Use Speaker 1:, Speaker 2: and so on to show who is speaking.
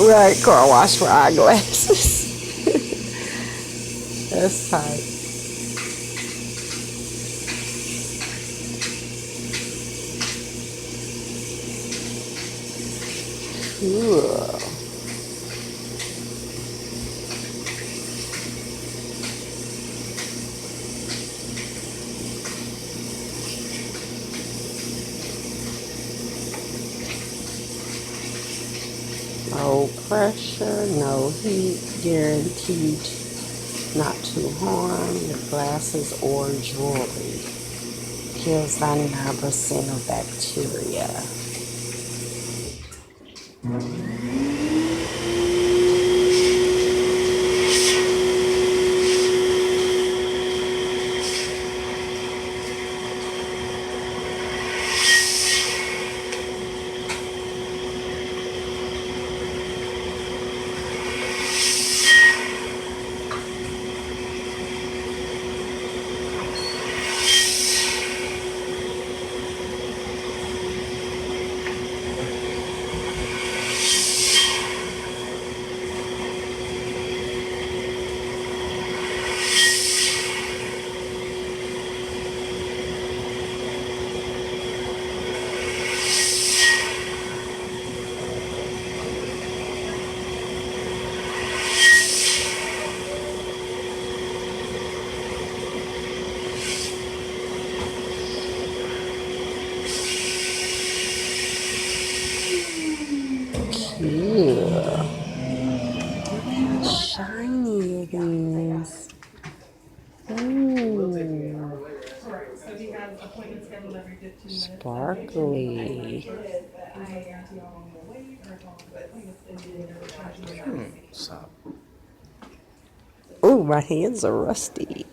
Speaker 1: Right, car wash for eyeglasses. That's tight. Cool. No pressure, no heat, guaranteed not to harm your glasses or jewelry. Kills 99% of bacteria. Yeah. Look how shiny it is. Ooh. Sparkly.
Speaker 2: Stop.
Speaker 1: Ooh, my hands are rusty.